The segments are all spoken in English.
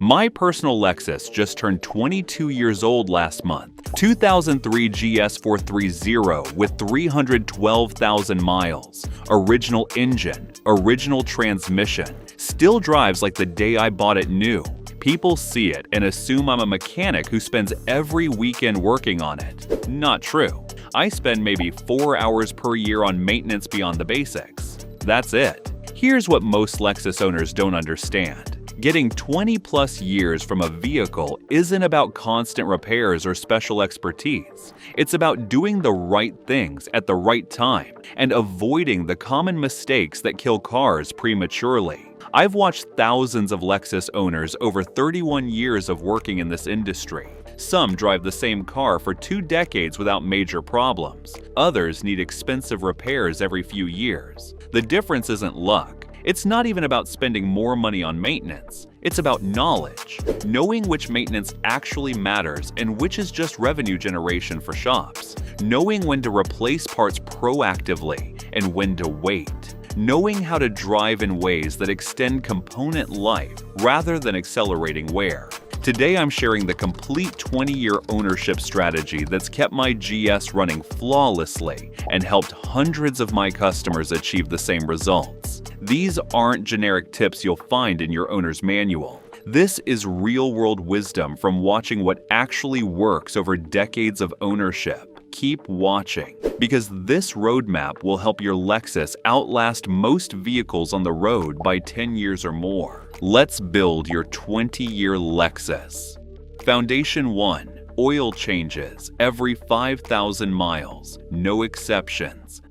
My personal Lexus just turned 22 years old last month. 2003 GS430 with 312,000 miles. Original engine, original transmission. Still drives like the day I bought it new. People see it and assume I'm a mechanic who spends every weekend working on it. Not true. I spend maybe 4 hours per year on maintenance beyond the basics. That's it. Here's what most Lexus owners don't understand. Getting 20+ years from a vehicle isn't about constant repairs or special expertise. It's about doing the right things at the right time and avoiding the common mistakes that kill cars prematurely. I've watched thousands of Lexus owners over 31 years of working in this industry. Some drive the same car for 2 decades without major problems. Others need expensive repairs every few years. The difference isn't luck. It's not even about spending more money on maintenance. It's about knowledge, knowing which maintenance actually matters and which is just revenue generation for shops, knowing when to replace parts proactively and when to wait, knowing how to drive in ways that extend component life rather than accelerating wear. Today I'm sharing the complete 20-year ownership strategy that's kept my GS running flawlessly and helped hundreds of my customers achieve the same results. These aren't generic tips you'll find in your owner's manual. This is real-world wisdom from watching what actually works over decades of ownership. Keep watching, because this roadmap will help your Lexus outlast most vehicles on the road by 10 years or more. Let's build your 20-year Lexus. Foundation 1. Oil changes every 5,000 miles, no exceptions.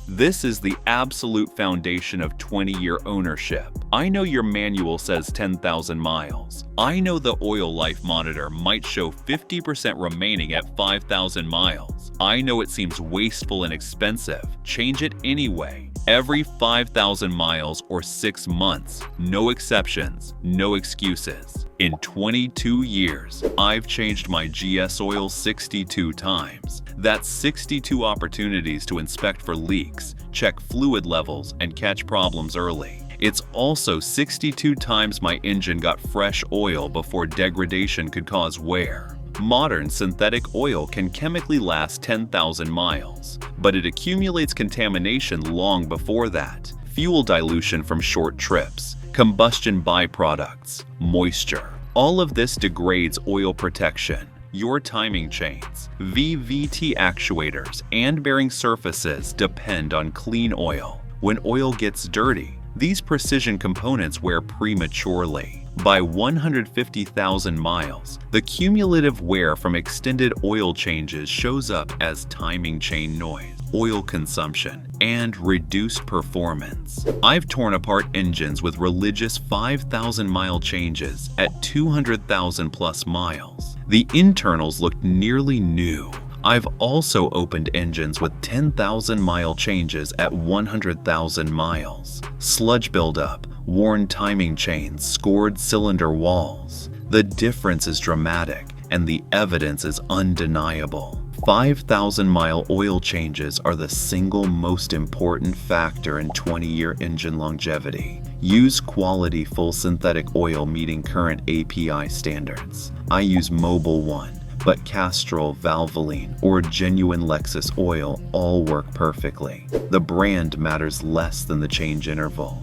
This is the absolute foundation of 20-year ownership. I know your manual says 10,000 miles. I know the oil life monitor might show 50% remaining at 5,000 miles. I know it seems wasteful and expensive. Change it anyway. Every 5,000 miles or 6 months. No exceptions, no excuses. In 22 years, I've changed my GS oil 62 times. That's 62 opportunities to inspect for leaks, check fluid levels, and catch problems early. It's also 62 times my engine got fresh oil before degradation could cause wear. Modern synthetic oil can chemically last 10,000 miles, but it accumulates contamination long before that. Fuel dilution from short trips, combustion byproducts, moisture. All of this degrades oil protection. Your timing chains, VVT actuators, and bearing surfaces depend on clean oil. When oil gets dirty, these precision components wear prematurely. By 150,000 miles, the cumulative wear from extended oil changes shows up as timing chain noise, oil consumption, and reduced performance. I've torn apart engines with religious 5,000-mile changes at 200,000 plus miles. The internals looked nearly new. I've also opened engines with 10,000-mile changes at 100,000 miles. Sludge buildup, worn timing chains, scored cylinder walls. The difference is dramatic, and the evidence is undeniable. 5,000-mile oil changes are the single most important factor in 20-year engine longevity. Use quality full synthetic oil meeting current API standards. I use Mobil 1. But Castrol, Valvoline, or genuine Lexus oil all work perfectly. The brand matters less than the change interval.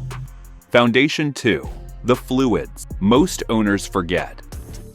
Foundation 2. The fluids. Most owners forget.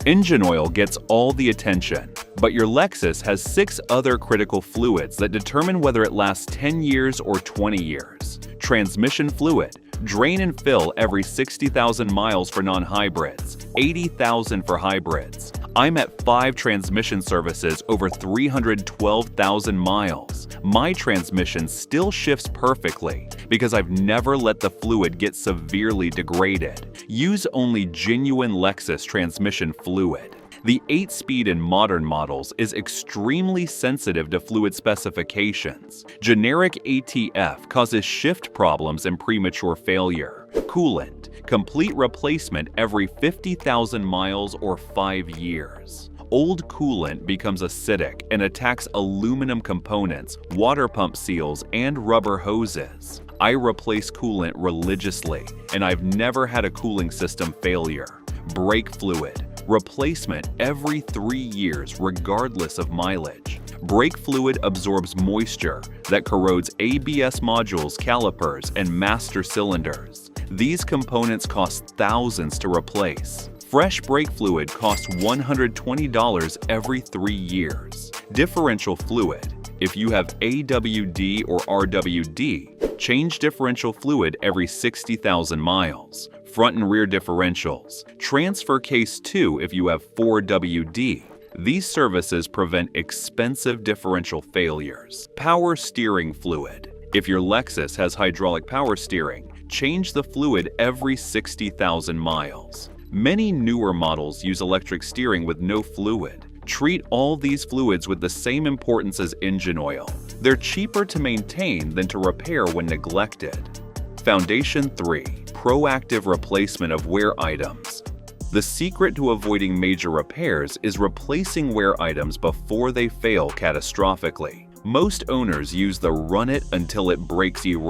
Engine oil gets all the attention, but your Lexus has 6 other critical fluids that determine whether it lasts 10 years or 20 years. Transmission fluid. Drain and fill every 60,000 miles for non-hybrids, 80,000 for hybrids. I'm at 5 transmission services over 312,000 miles. My transmission still shifts perfectly because I've never let the fluid get severely degraded. Use only genuine Lexus transmission fluid. The 8-speed in modern models is extremely sensitive to fluid specifications. Generic ATF causes shift problems and premature failure. Coolant, complete replacement every 50,000 miles or 5 years. Old coolant becomes acidic and attacks aluminum components, water pump seals, and rubber hoses. I replace coolant religiously, and I've never had a cooling system failure. Brake fluid. Replacement every 3 years regardless of mileage. Brake fluid absorbs moisture that corrodes ABS modules, calipers, and master cylinders. These components cost thousands to replace. Fresh brake fluid costs $120 every 3 years. Differential fluid. If you have AWD or RWD, change differential fluid every 60,000 miles. Front and rear differentials. Transfer case 2 if you have 4WD. These services prevent expensive differential failures. Power steering fluid. If your Lexus has hydraulic power steering, change the fluid every 60,000 miles. Many newer models use electric steering with no fluid. Treat all these fluids with the same importance as engine oil. They're cheaper to maintain than to repair when neglected. Foundation 3. Proactive replacement of wear items. The secret to avoiding major repairs is replacing wear items before they fail catastrophically. Most owners use the run it until it breaks you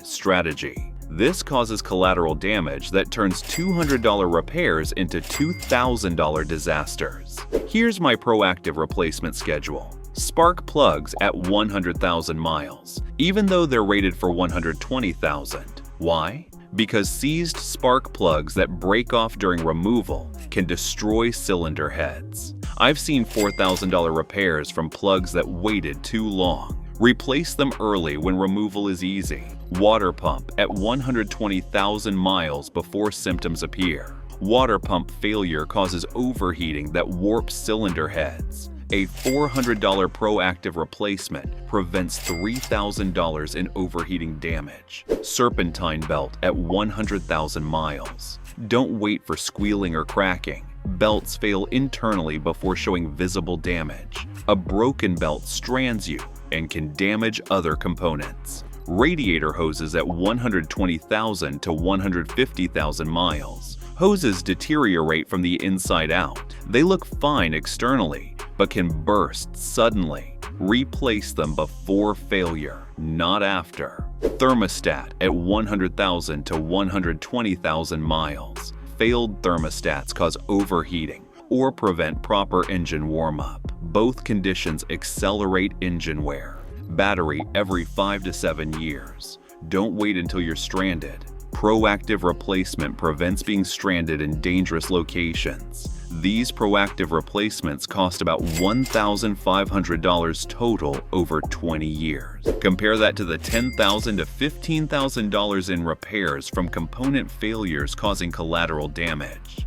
strategy. This causes collateral damage that turns $200 repairs into $2,000 disasters. Here's my proactive replacement schedule. Spark plugs at 100,000 miles, even though they're rated for 120,000. Why? Because seized spark plugs that break off during removal can destroy cylinder heads. I've seen $4,000 repairs from plugs that waited too long. Replace them early when removal is easy. Water pump at 120,000 miles before symptoms appear. Water pump failure causes overheating that warps cylinder heads. A $400 proactive replacement prevents $3,000 in overheating damage. Serpentine belt at 100,000 miles. Don't wait for squealing or cracking. Belts fail internally before showing visible damage. A broken belt strands you and can damage other components. Radiator hoses at 120,000 to 150,000 miles. Hoses deteriorate from the inside out. They look fine externally, but can burst suddenly. Replace them before failure, not after. Thermostat at 100,000 to 120,000 miles. Failed thermostats cause overheating or prevent proper engine warm-up. Both conditions accelerate engine wear. Battery every 5 to 7 years. Don't wait until you're stranded. Proactive replacement prevents being stranded in dangerous locations. These proactive replacements cost about $1,500 total over 20 years. Compare that to the $10,000 to $15,000 in repairs from component failures causing collateral damage.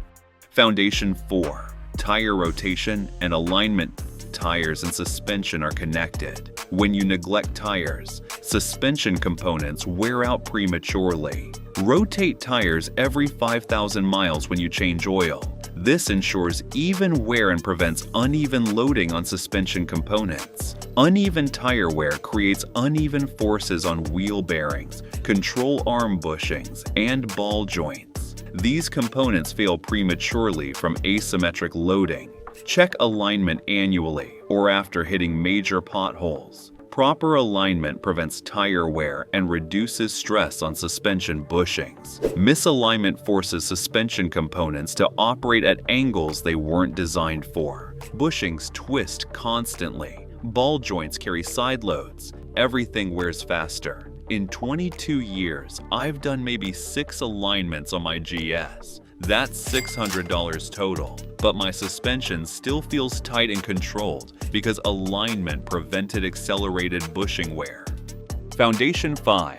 Foundation 4. Tire rotation and alignment. Tires and suspension are connected. When you neglect tires, suspension components wear out prematurely. Rotate tires every 5,000 miles when you change oil. This ensures even wear and prevents uneven loading on suspension components. Uneven tire wear creates uneven forces on wheel bearings, control arm bushings, and ball joints. These components fail prematurely from asymmetric loading. Check alignment annually or after hitting major potholes. Proper alignment prevents tire wear and reduces stress on suspension bushings. Misalignment forces suspension components to operate at angles they weren't designed for. Bushings twist constantly. Ball joints carry side loads. Everything wears faster. In 22 years, I've done maybe 6 alignments on my GS. That's $600 total, but my suspension still feels tight and controlled because alignment prevented accelerated bushing wear. Foundation 5.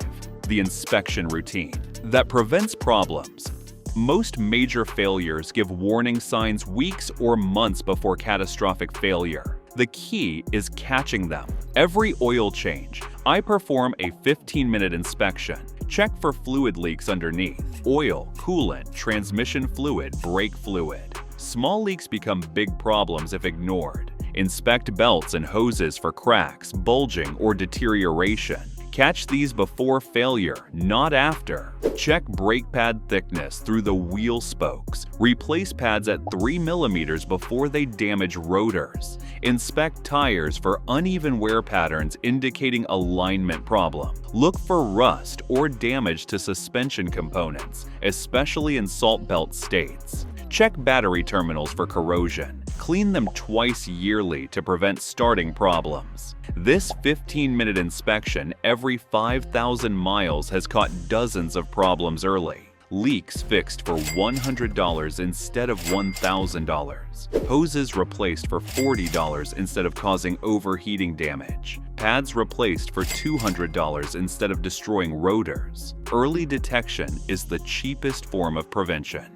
The inspection routine that prevents problems. Most major failures give warning signs weeks or months before catastrophic failure. The key is catching them. Every oil change, I perform a 15-minute inspection. Check for fluid leaks underneath: oil, coolant, transmission fluid, brake fluid. Small leaks become big problems if ignored. Inspect belts and hoses for cracks, bulging, or deterioration. Catch these before failure, not after. Check brake pad thickness through the wheel spokes. Replace pads at 3 mm before they damage rotors. Inspect tires for uneven wear patterns indicating alignment problem. Look for rust or damage to suspension components, especially in salt belt states. Check battery terminals for corrosion. Clean them twice yearly to prevent starting problems. This 15-minute inspection every 5,000 miles has caught dozens of problems early. Leaks fixed for $100 instead of $1,000. Hoses replaced for $40 instead of causing overheating damage. Pads replaced for $200 instead of destroying rotors. Early detection is the cheapest form of prevention.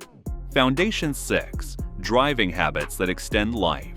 Foundation 6. Driving habits that extend life.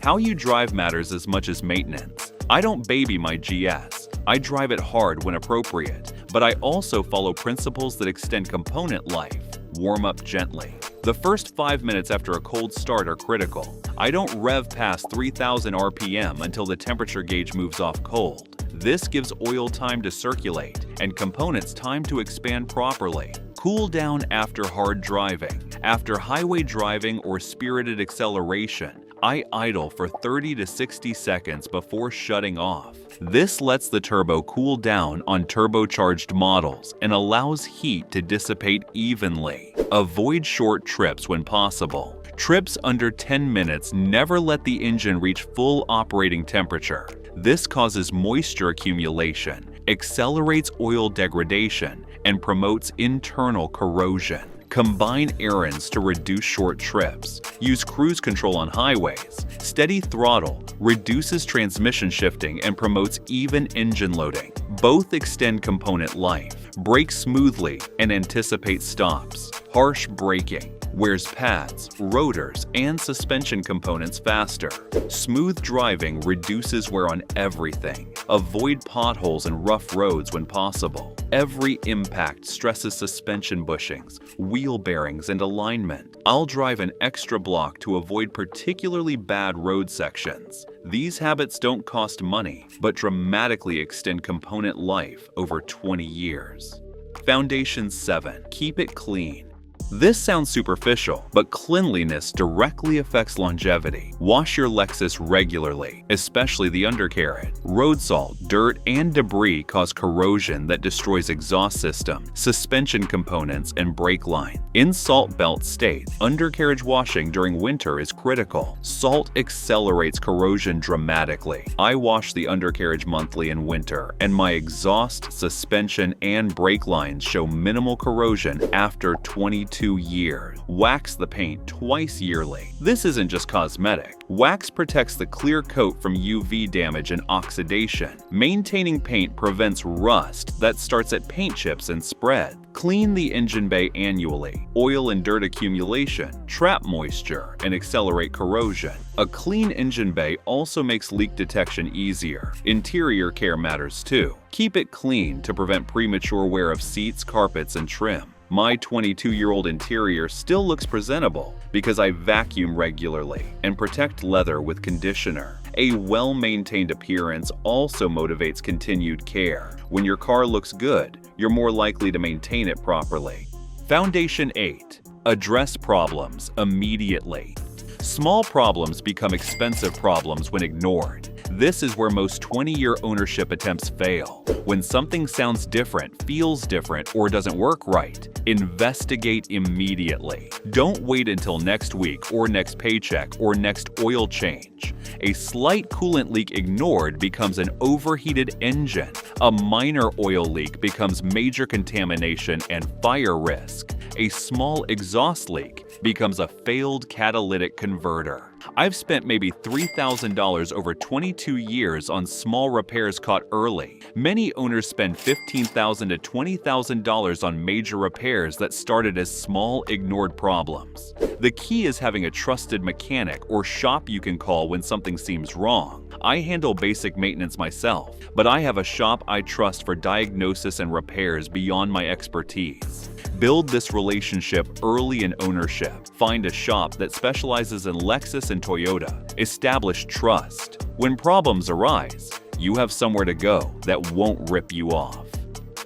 How you drive matters as much as maintenance. I don't baby my GS. I drive it hard when appropriate, but I also follow principles that extend component life. Warm up gently. The first 5 minutes after a cold start are critical. I don't rev past 3,000 RPM until the temperature gauge moves off cold. This gives oil time to circulate and components time to expand properly. Cool down after hard driving. After highway driving or spirited acceleration, I idle for 30 to 60 seconds before shutting off. This lets the turbo cool down on turbocharged models and allows heat to dissipate evenly. Avoid short trips when possible. Trips under 10 minutes never let the engine reach full operating temperature. This causes moisture accumulation, accelerates oil degradation, and promotes internal corrosion. Combine errands to reduce short trips. Use cruise control on highways. Steady throttle reduces transmission shifting and promotes even engine loading. Both extend component life. Brake smoothly and anticipate stops. Harsh braking wears pads, rotors, and suspension components faster. Smooth driving reduces wear on everything. Avoid potholes and rough roads when possible. Every impact stresses suspension bushings, wheel bearings, and alignment. I'll drive an extra block to avoid particularly bad road sections. These habits don't cost money, but dramatically extend component life over 20 years. Foundation 7. Keep it clean. This sounds superficial, but cleanliness directly affects longevity. Wash your Lexus regularly, especially the undercarriage. Road salt, dirt, and debris cause corrosion that destroys exhaust system, suspension components, and brake line. In salt belt state, undercarriage washing during winter is critical. Salt accelerates corrosion dramatically. I wash the undercarriage monthly in winter, and my exhaust, suspension, and brake lines show minimal corrosion after 22 years. Wax the paint twice yearly. This isn't just cosmetic. Wax protects the clear coat from UV damage and oxidation. Maintaining paint prevents rust that starts at paint chips and spread. Clean the engine bay annually. Oil and dirt accumulation trap moisture and accelerate corrosion. A clean engine bay also makes leak detection easier. Interior care matters too. Keep it clean to prevent premature wear of seats, carpets, and trim. My 22-year-old interior still looks presentable because I vacuum regularly and protect leather with conditioner. A well-maintained appearance also motivates continued care. When your car looks good, you're more likely to maintain it properly. Foundation 8. Address problems immediately. Small problems become expensive problems when ignored. This is where most 20-year ownership attempts fail. When something sounds different, feels different, or doesn't work right, investigate immediately. Don't wait until next week or next paycheck or next oil change. A slight coolant leak ignored becomes an overheated engine. A minor oil leak becomes major contamination and fire risk. A small exhaust leak becomes a failed catalytic converter. I've spent maybe $3,000 over 22 years on small repairs caught early. Many owners spend $15,000 to $20,000 on major repairs that started as small, ignored problems. The key is having a trusted mechanic or shop you can call when something seems wrong. I handle basic maintenance myself, but I have a shop I trust for diagnosis and repairs beyond my expertise. Build this relationship early in ownership. Find a shop that specializes in Lexus and Toyota. Establish trust. When problems arise, you have somewhere to go that won't rip you off.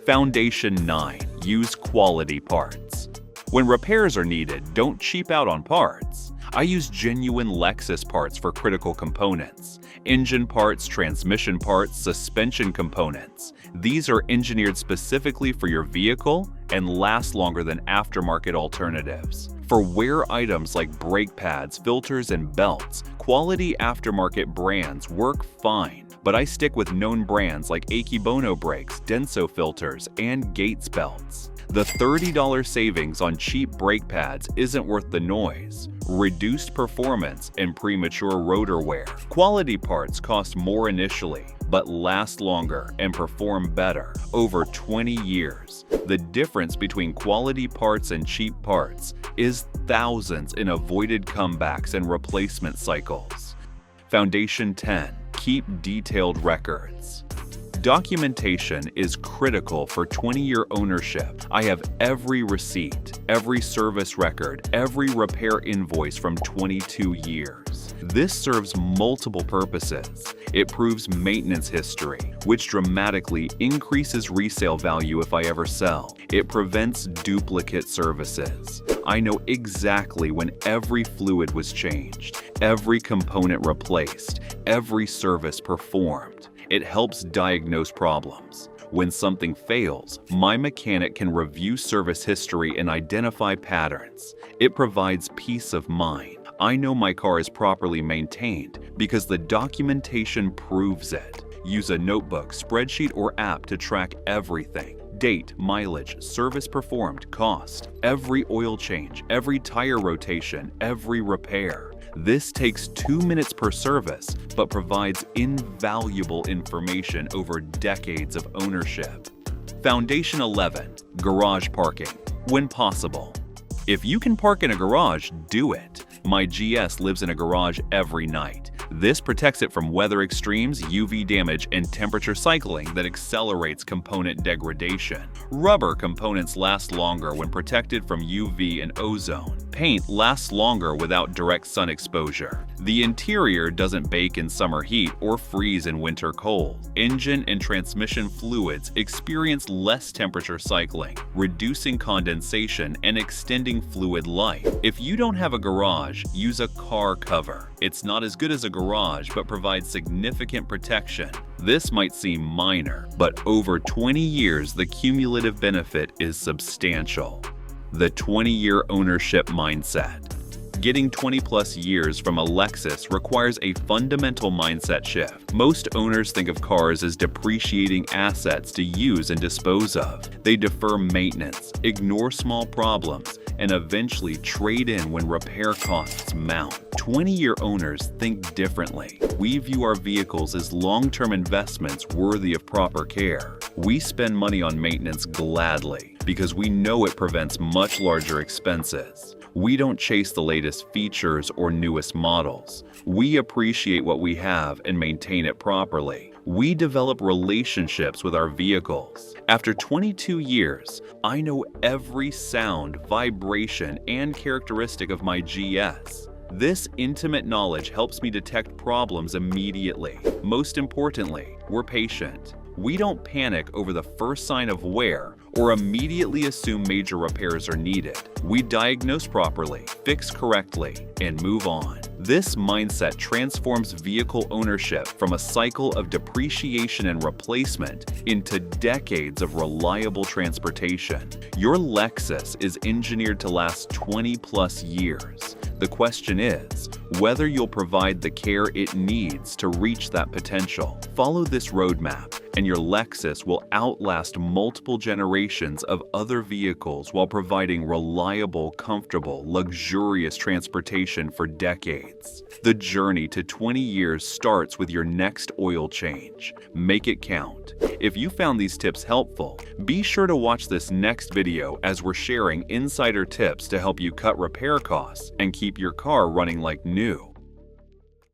Foundation 9. Use quality parts. When repairs are needed, don't cheap out on parts. I use genuine Lexus parts for critical components. Engine parts, transmission parts, suspension components. These are engineered specifically for your vehicle and last longer than aftermarket alternatives. For wear items like brake pads, filters, and belts, quality aftermarket brands work fine, but I stick with known brands like Akebono brakes, Denso filters, and Gates belts. The $30 savings on cheap brake pads isn't worth the noise. Reduced performance and premature rotor wear. Quality parts cost more initially, but last longer and perform better over 20 years. The difference between quality parts and cheap parts is thousands in avoided comebacks and replacement cycles. Foundation 10. Keep detailed records. Documentation is critical for 20-year ownership. I have every receipt, every service record, every repair invoice from 22 years. This serves multiple purposes. It proves maintenance history, which dramatically increases resale value if I ever sell. It prevents duplicate services. I know exactly when every fluid was changed, every component replaced, every service performed. It helps diagnose problems. When something fails, my mechanic can review service history and identify patterns. It provides peace of mind. I know my car is properly maintained because the documentation proves it. Use a notebook, spreadsheet, or app to track everything. Date, mileage, service performed, cost, every oil change, every tire rotation, every repair. This takes 2 minutes per service, but provides invaluable information over decades of ownership. Foundation 11. Garage parking, when possible. If you can park in a garage, do it. My GS lives in a garage every night. This protects it from weather extremes, UV damage, and temperature cycling that accelerates component degradation. Rubber components last longer when protected from UV and ozone. Paint lasts longer without direct sun exposure. The interior doesn't bake in summer heat or freeze in winter cold. Engine and transmission fluids experience less temperature cycling, reducing condensation and extending fluid life. If you don't have a garage, use a car cover. It's not as good as a garage, but provides significant protection. This might seem minor, but over 20 years, the cumulative benefit is substantial. The 20-year ownership mindset. Getting 20-plus years from a Lexus requires a fundamental mindset shift. Most owners think of cars as depreciating assets to use and dispose of. They defer maintenance, ignore small problems, and eventually trade in when repair costs mount. 20-year owners think differently. We view our vehicles as long-term investments worthy of proper care. We spend money on maintenance gladly because we know it prevents much larger expenses. We don't chase the latest features or newest models. We appreciate what we have and maintain it properly. We develop relationships with our vehicles. After 22 years, I know every sound, vibration, and characteristic of my GS. This intimate knowledge helps me detect problems immediately. Most importantly, we're patient. We don't panic over the first sign of wear or immediately assume major repairs are needed. We diagnose properly, fix correctly, and move on. This mindset transforms vehicle ownership from a cycle of depreciation and replacement into decades of reliable transportation. Your Lexus is engineered to last 20-plus years. The question is whether you'll provide the care it needs to reach that potential. Follow this roadmap, and your Lexus will outlast multiple generations of other vehicles while providing reliable, comfortable, luxurious transportation for decades. The journey to 20 years starts with your next oil change. Make it count. If you found these tips helpful, be sure to watch this next video as we're sharing insider tips to help you cut repair costs and keep your car running like new.